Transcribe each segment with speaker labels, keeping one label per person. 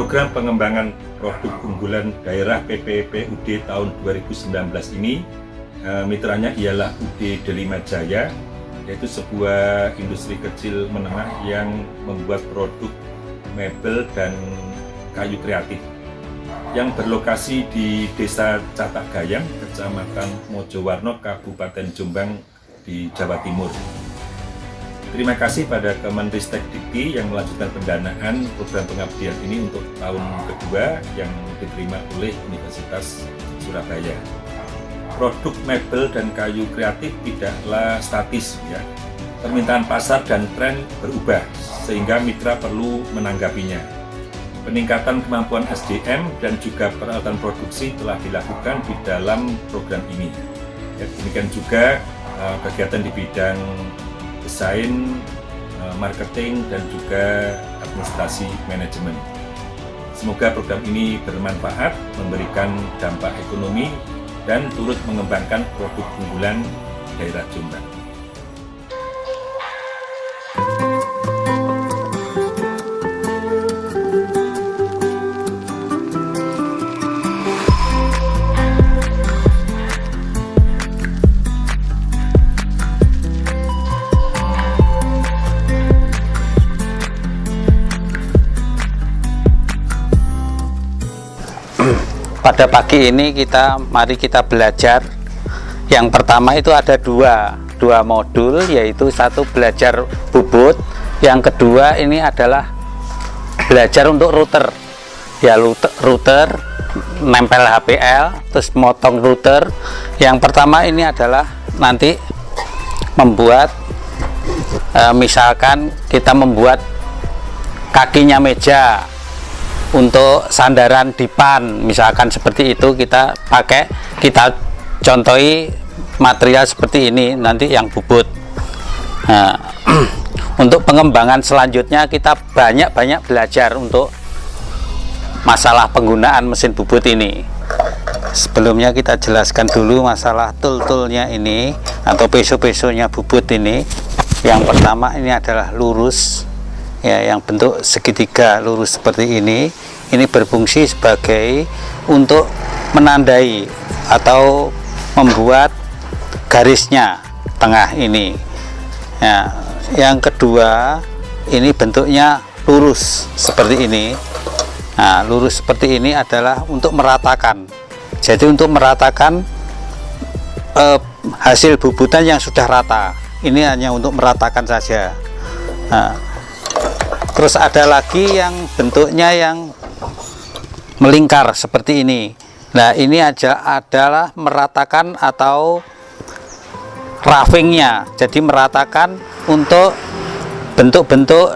Speaker 1: Program pengembangan produk unggulan daerah PPPUD tahun 2019 ini mitranya ialah UD Delima Jaya, yaitu sebuah industri kecil menengah yang membuat produk mebel dan kayu kreatif yang berlokasi di Desa Catak Gayam, Kecamatan Mojowarno, Kabupaten Jombang di Jawa Timur. Terima kasih pada Kemenristek Dikti yang melanjutkan pendanaan program pengabdian ini untuk tahun kedua yang diterima oleh Universitas Surabaya. Produk mebel dan kayu kreatif tidaklah statis ya. Permintaan pasar dan tren berubah sehingga mitra perlu menanggapinya. Peningkatan kemampuan SDM dan juga peralatan produksi telah dilakukan di dalam program ini. Ya, demikian juga kegiatan di bidang desain, marketing, dan juga administrasi manajemen. Semoga program ini bermanfaat, memberikan dampak ekonomi, dan turut mengembangkan produk unggulan daerah Jombang.
Speaker 2: Pada pagi ini mari kita belajar. Yang pertama itu ada dua modul, yaitu satu belajar bubut, yang kedua ini adalah belajar untuk router. Ya, router nempel HPL, terus motong router. Yang pertama ini adalah nanti membuat misalkan kita membuat kakinya meja untuk sandaran dipan, misalkan seperti itu, kita contohi material seperti ini nanti yang bubut. Nah, untuk pengembangan selanjutnya kita banyak belajar untuk masalah penggunaan mesin bubut ini. Sebelumnya kita jelaskan dulu masalah tool-toolnya ini atau peso-pesonya bubut ini. Yang pertama ini adalah lurus ya, yang bentuk segitiga lurus seperti ini berfungsi sebagai untuk menandai atau membuat garisnya tengah ini ya. Yang kedua ini bentuknya lurus seperti ini. Nah, lurus seperti ini adalah untuk meratakan, jadi untuk meratakan hasil bubutan yang sudah rata. Ini hanya untuk meratakan saja. Nah, terus ada lagi yang bentuknya yang melingkar seperti ini. Nah, ini adalah meratakan atau roughingnya, jadi meratakan untuk bentuk-bentuk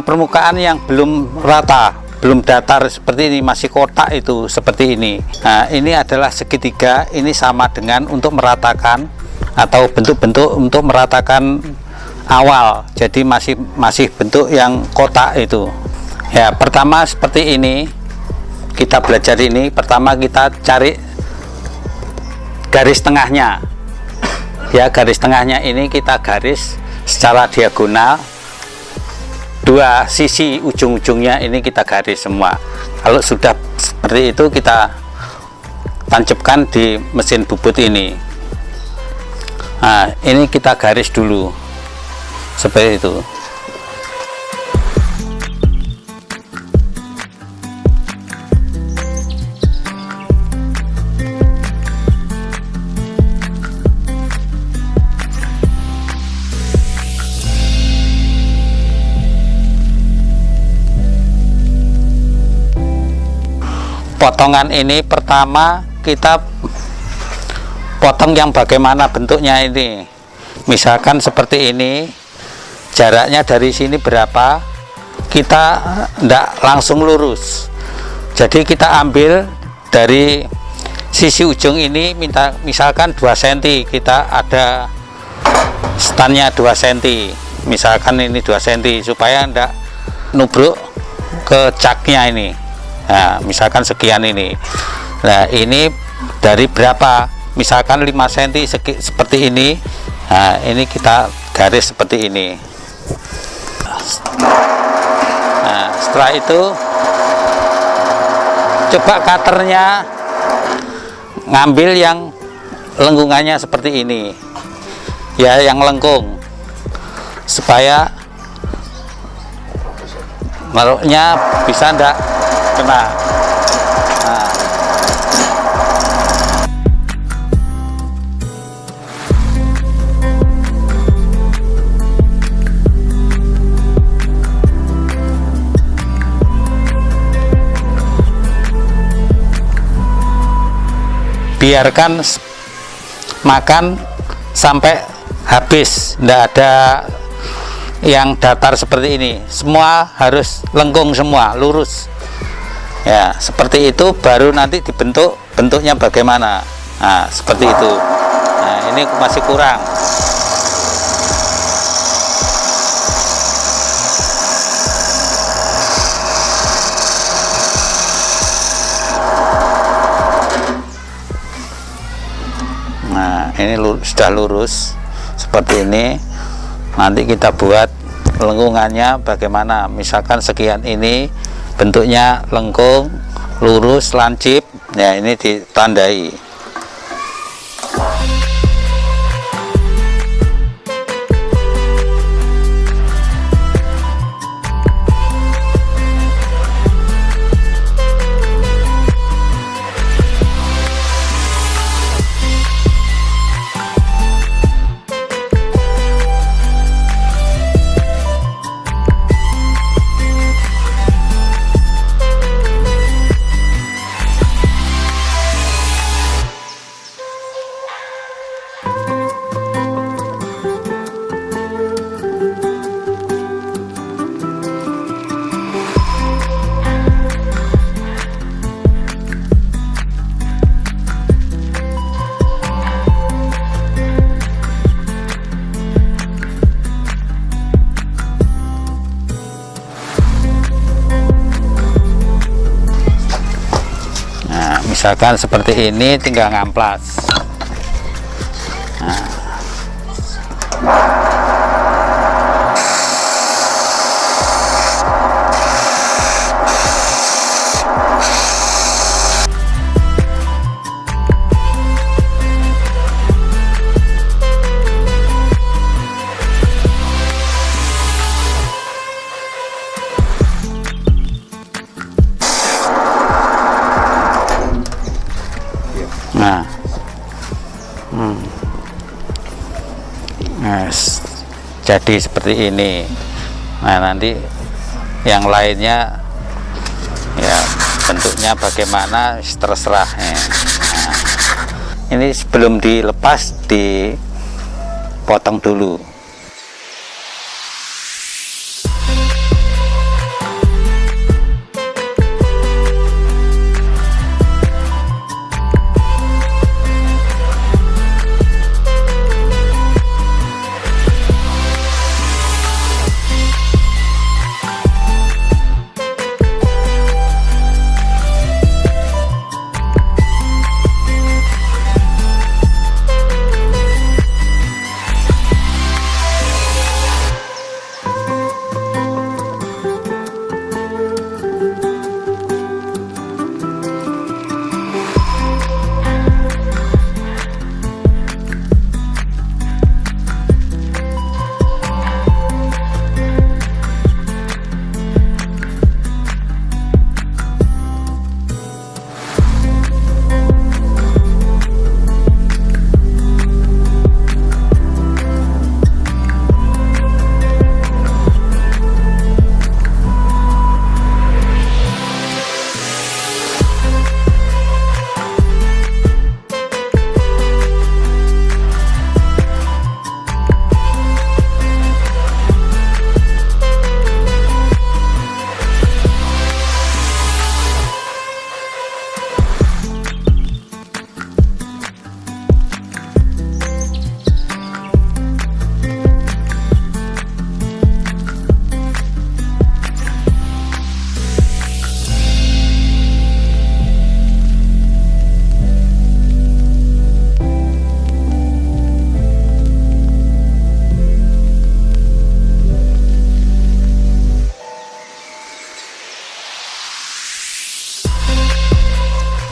Speaker 2: permukaan yang belum rata, belum datar seperti ini, masih kotak itu seperti ini. Nah, ini adalah segitiga, ini sama dengan untuk meratakan atau bentuk-bentuk untuk meratakan awal, jadi masih bentuk yang kotak itu ya. Pertama seperti ini, kita belajar ini. Pertama kita cari garis tengahnya ya, garis tengahnya ini kita garis secara diagonal, dua sisi ujung-ujungnya ini kita garis semua. Kalau sudah seperti itu kita tancapkan di mesin bubut ini. Nah, ini kita garis dulu seperti itu. Potongan ini pertama kita potong yang bagaimana bentuknya ini. Misalkan seperti ini, jaraknya dari sini berapa, kita tidak langsung lurus, jadi kita ambil dari sisi ujung ini misalkan 2 cm, kita ada standnya 2 cm, misalkan ini 2 cm, supaya enggak nubruk ke caknya ini. Nah, misalkan sekian ini. Nah, ini dari berapa? Misalkan 5 cm seperti ini. Nah, ini kita garis seperti ini. Nah, setelah itu coba cutternya ngambil yang lengkungannya seperti ini ya, yang lengkung, supaya maruknya bisa ndak kena. Nah. Biarkan makan sampai habis, tidak ada yang datar seperti ini, semua harus lengkung, semua lurus ya, seperti itu baru nanti dibentuk bentuknya bagaimana. Nah, seperti itu. Nah, ini masih kurang. Nah, ini sudah lurus seperti ini. Nanti kita buat lengkungannya bagaimana. Misalkan sekian ini bentuknya lengkung, lurus, lancip. Ya, ini ditandai. Misalkan seperti ini, tinggal ngamplas. Nah. Nah, jadi seperti ini. Nah, nanti yang lainnya ya bentuknya bagaimana terserah. Nah, ini sebelum dilepas dipotong dulu.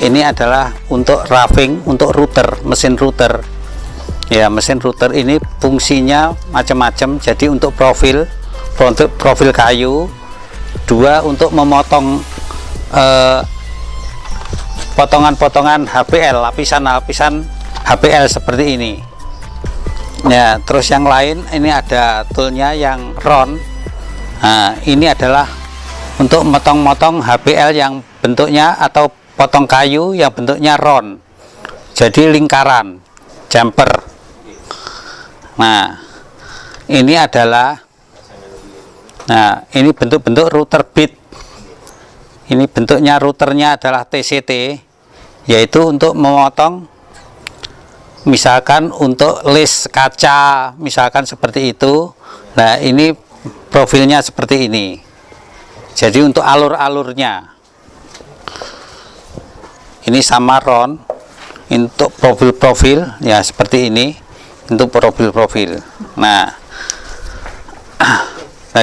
Speaker 2: ini adalah untuk roughing, untuk router, mesin router. Ya, mesin router ini fungsinya macam-macam. Jadi untuk profil kayu, 2 untuk memotong potongan-potongan HPL, lapisan-lapisan HPL seperti ini. Ya, terus yang lain ini ada toolnya yang round. Nah, ini adalah untuk motong-motong HPL yang bentuknya atau potong kayu yang bentuknya round, jadi lingkaran, jumper. Nah, ini adalah, nah ini bentuk-bentuk router bit. Ini bentuknya routernya adalah TCT, yaitu untuk memotong, misalkan untuk list kaca, misalkan seperti itu. Nah, ini profilnya seperti ini. Jadi untuk alur-alurnya ini sama round. Untuk profil-profil ya seperti ini, untuk profil-profil. Nah,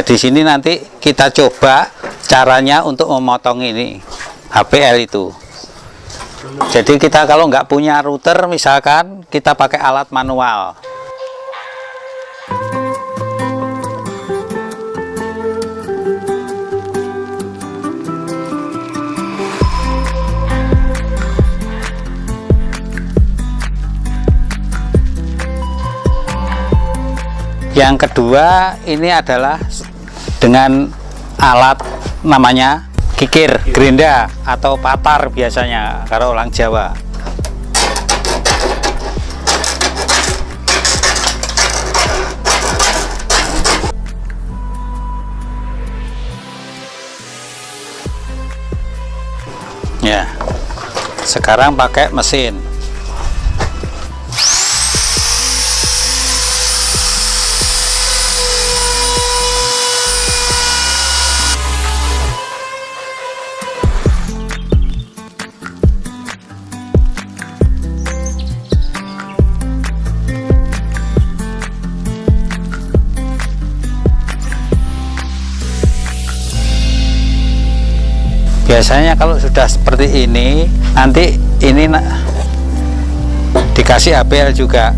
Speaker 2: di sini nanti kita coba caranya untuk memotong ini HPL itu. Jadi kita kalau nggak punya router, misalkan kita pakai alat manual. Yang kedua ini adalah dengan alat namanya kikir, gerinda atau patar biasanya kalau orang Jawa. Ya, sekarang pakai mesin. Biasanya kalau sudah seperti ini, nanti ini dikasih HPL juga,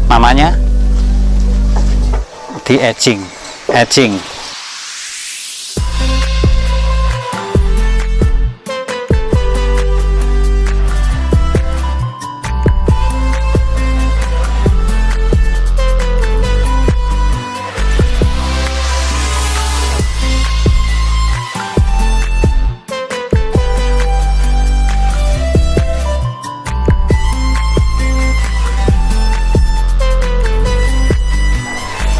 Speaker 2: namanya di etching.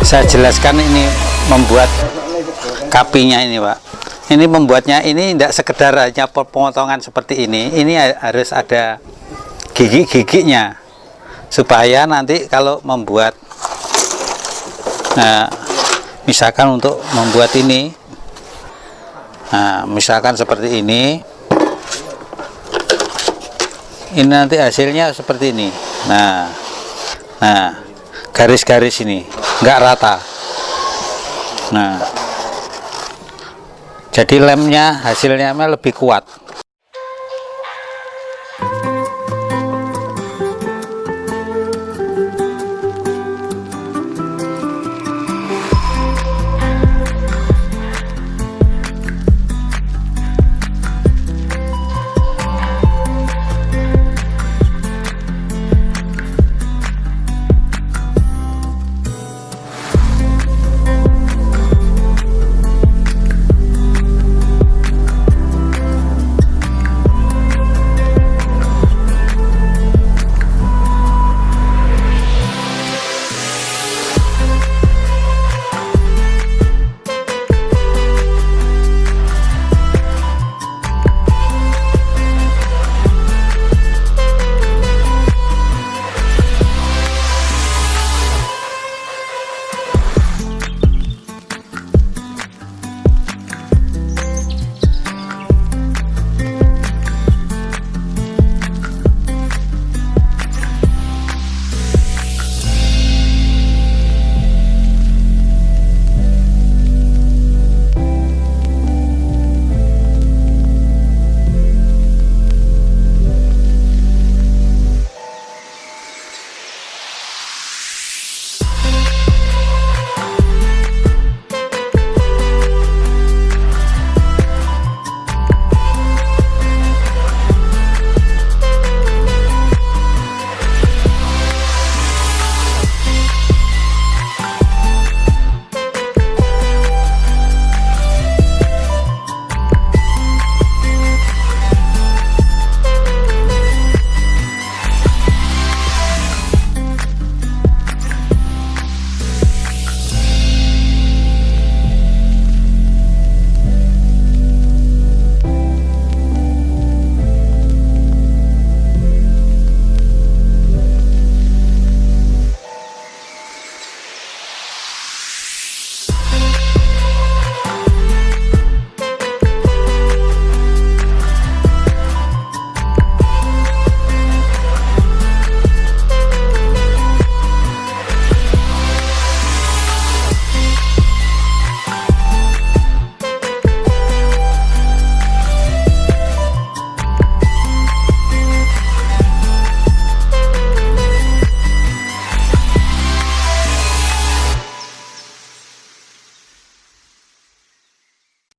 Speaker 2: Saya jelaskan ini membuat kapinya ini, Pak. Ini membuatnya ini tidak sekedar hanya pemotongan seperti ini harus ada gigi-giginya supaya nanti kalau membuat, nah, misalkan untuk membuat ini, nah, misalkan seperti ini nanti hasilnya seperti ini. Nah, garis-garis ini nggak rata. Nah, jadi lemnya hasilnya lebih kuat.